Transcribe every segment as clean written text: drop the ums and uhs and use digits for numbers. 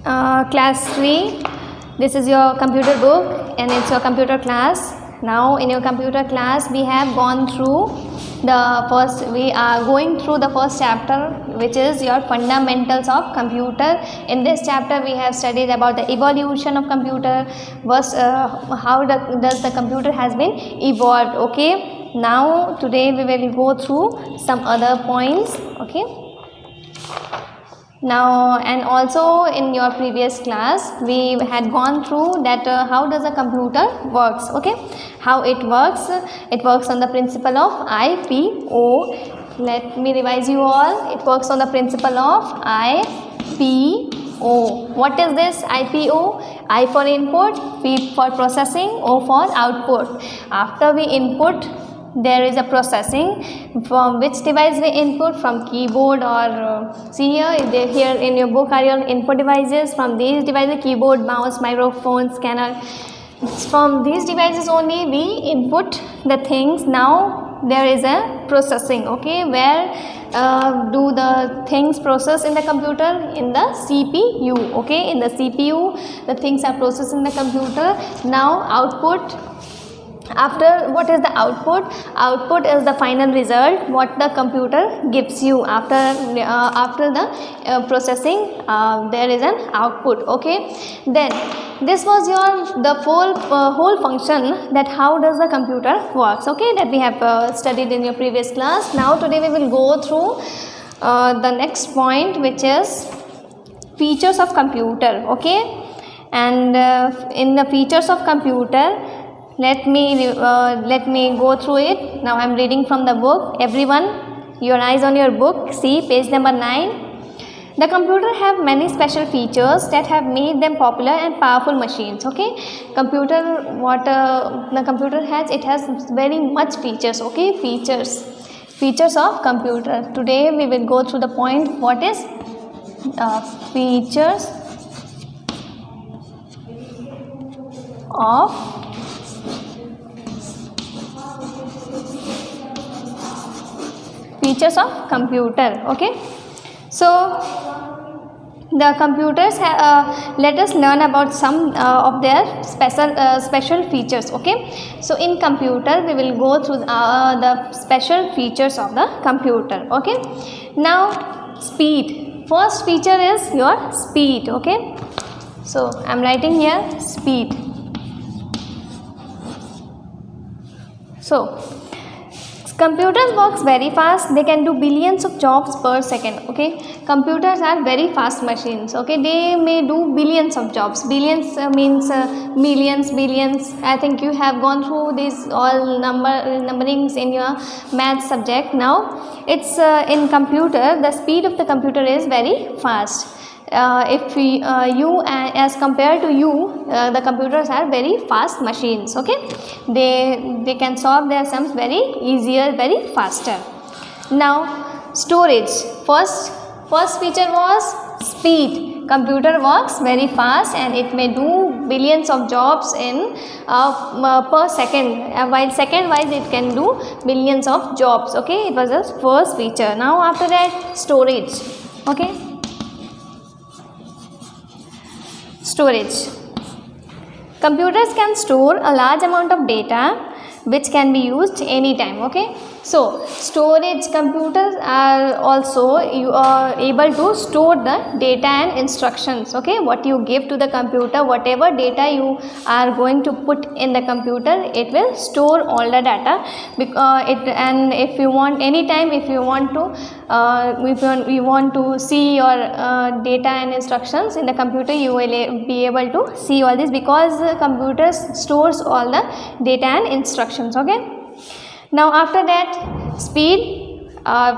Class 3, this is your computer book and it's your computer class. Now in your computer class we have gone through we are going through the first chapter, which is your fundamentals of computer. In this chapter we have studied about the evolution of computer, how does the computer has been evolved. Okay, now today we will go through some other points. Okay, now and also in your previous class we had gone through that how does a computer works. Okay, how it works on the principle of IPO. Let me revise you all. It works on the principle of IPO. What is this IPO? I for input, P for processing, O for output. After we input, there is a processing. From which device we input? From keyboard or see here in your book are your input devices. From these devices, keyboard, mouse, microphone, scanner. From these devices only we input the things. Now there is a processing. Okay, where do the things process in the computer? In the CPU. Okay, in the CPU the things are processed in the computer. Now output. After, what is the output? Output is the final result what the computer gives you. After the processing there is an output. Okay, then this was the whole function, that how does the computer works. Okay, that we have studied in your previous class. Now today we will go through the next point, which is features of computer. Okay, and in the features of computer, let me go through it. Now I am reading from the book. Everyone, your eyes on your book. See page number 9. The computer have many special features that have made them popular and powerful machines. Okay, computer, what the computer has, it has very much features. Okay, features of computer. Today we will go through the point, what is features of computer. Okay, so the computers let us learn about some of their special features. Okay, so in computer we will go through the special features of the computer. Okay, now speed. First feature is your speed. Okay, so I am writing here speed. So computers works very fast. They can do billions of jobs per second. Okay, computers are very fast machines. Okay, they may do billions of jobs. Billions means millions, billions. I think you have gone through these all numberings in your math subject. Now it's in computer, the speed of the computer is very fast. If you as compared to you, the computers are very fast machines. Okay, they can solve their sums very easier, very faster. Now storage. First feature was speed. Computer works very fast and it may do billions of jobs in per second. While second wise it can do billions of jobs. Okay, it was the first feature. Now after that, storage. Okay, storage. Computers can store a large amount of data which can be used anytime. Okay, so storage, computers are also, you are able to store the data and instructions. Okay, what you give to the computer, whatever data you are going to put in the computer, it will store all the data. And if you want, anytime if you want to see your data and instructions in the computer, you will be able to see all this, because the computer stores all the data and instructions. Okay, now after that, speed.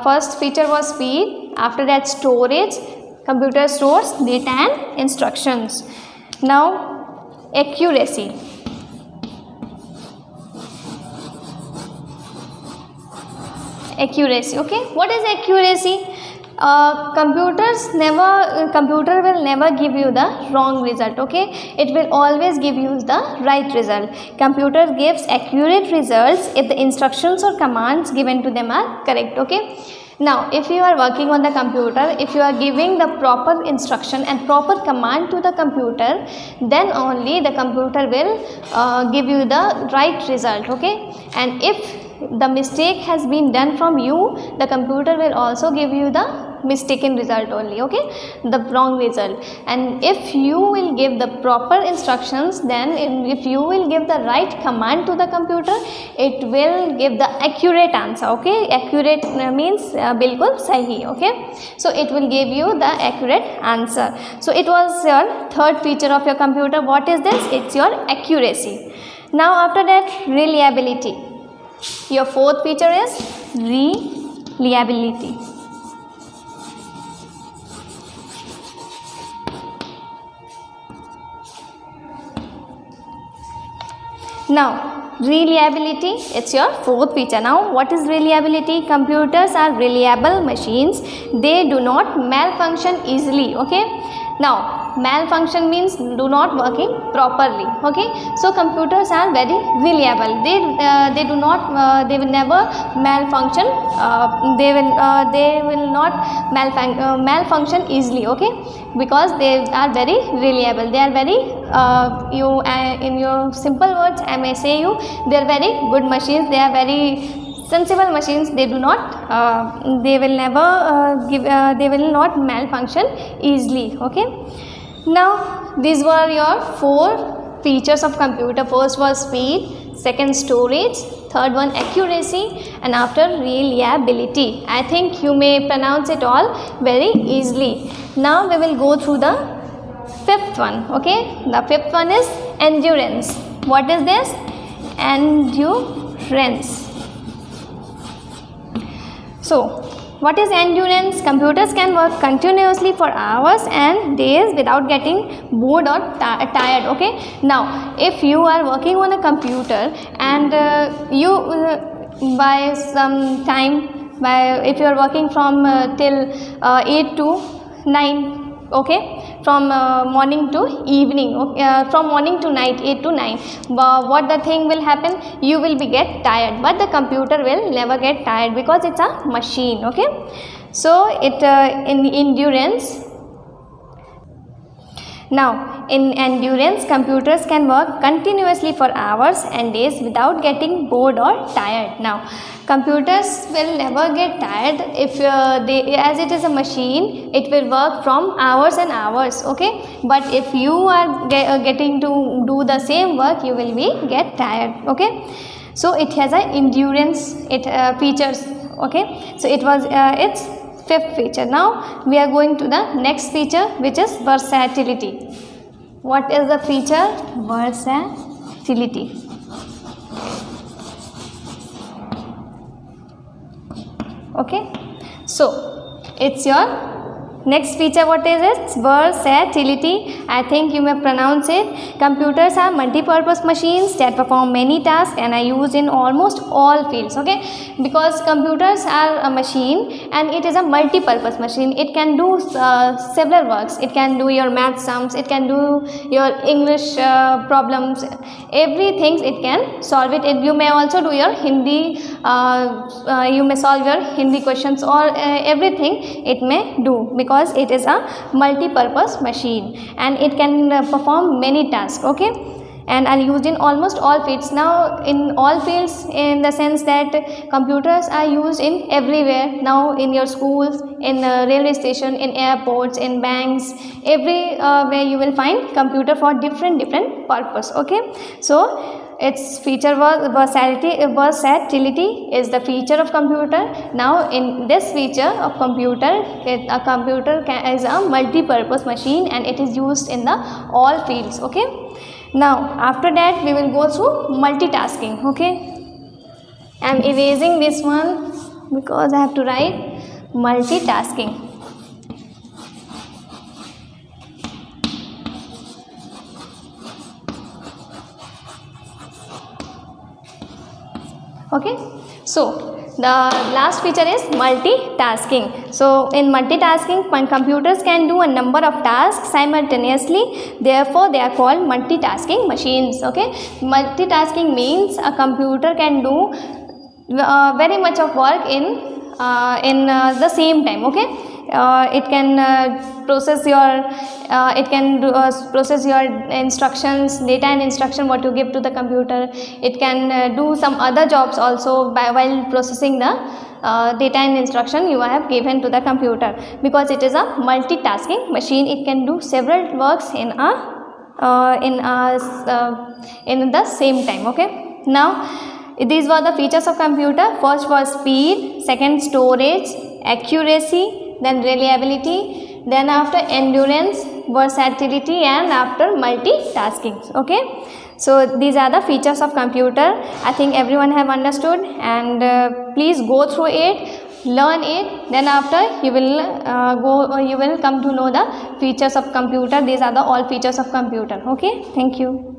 First feature was speed. After that, storage. Computer stores data and instructions. Now accuracy. Accuracy. Okay, what is accuracy? Computer will never give you the wrong result. Okay, it will always give you the right result. Computer gives accurate results if the instructions or commands given to them are correct. Okay, Now, if you are working on the computer, if you are giving the proper instruction and proper command to the computer, then only the computer will give you the right result, okay? And if the mistake has been done from you, the computer will also give you the mistaken result only, okay, the wrong result. And if you will give the proper instructions, then if you will give the right command to the computer, it will give the accurate answer, okay. Accurate means bilkul sahi, okay. So it will give you the accurate answer. So it was your third feature of your computer. What is this? It's your accuracy. Now after that, reliability. Your fourth feature is reliability. Now, reliability, it's your fourth feature. Now, what is reliability? Computers are reliable machines. They do not malfunction easily, okay. Now, malfunction means do not working properly, okay. So, computers are very reliable. They do not, they will never malfunction. They will not malfunction easily, okay, because they are very reliable. They are very in your simple words, I may say you, they are very good machines. They are very sensible machines. They do not they will never they will not malfunction easily, okay. Now these were your 4 features of computer. First was speed, second storage, third one accuracy, and after reliability. I think you may pronounce it all very easily. Now we will go through the fifth one, okay. The fifth one is endurance. What is this? Endurance. So, what is endurance? Computers can work continuously for hours and days without getting bored or tired, okay. Now, if you are working on a computer and by some time, if you are working from till 8 to 9, okay, from morning to evening, from morning to night, 8 to 9, what the thing will happen? You will be get tired, but the computer will never get tired because it's a machine, okay. So it in endurance. Now, in endurance, computers can work continuously for hours and days without getting bored or tired. Now, computers will never get tired if as it is a machine, it will work from hours and hours, okay. But if you are getting to do the same work, you will be get tired, okay. So it has a endurance features, okay. So it was its fifth feature. Now we are going to the next feature, which is versatility. What is the feature? Versatility. Okay, so it's your next feature. What is it? Versatility. I think you may pronounce it. Computers are multi-purpose machines that perform many tasks and are used in almost all fields, okay. Because computers are a machine and it is a multi-purpose machine. It can do several works. It can do your math sums, it can do your English problems, everything it can solve it. You may also do your Hindi, you may solve your Hindi questions or everything it may do, because it is a multi-purpose machine and it can perform many tasks, okay, and are used in almost all fields. Now in all fields, in the sense that computers are used in everywhere. Now in your schools, in railway station, in airports, in banks, everywhere you will find computer for different purpose, okay. So its feature was versatility is the feature of computer. Now in this feature of computer, a computer is a multi-purpose machine and it is used in the all fields, okay. Now after that we will go through multitasking, okay. I am erasing this one because I have to write multitasking. Okay, so the last feature is multitasking. So in multitasking, computers can do a number of tasks simultaneously, therefore they are called multitasking machines, okay. Multitasking means a computer can do very much of work in in the same time. Okay, it can process your process your instructions, data and instruction what you give to the computer. It can do some other jobs also while processing the data and instruction you have given to the computer, because it is a multitasking machine. It can do several works in the same time. Okay, now these were the features of computer. First was speed, second storage, accuracy, then reliability, then after endurance, versatility, and after multitasking. Okay, so these are the features of computer. I think everyone have understood, and please go through it, learn it, then after you will come to know the features of computer. These are the all features of computer. Okay, thank you.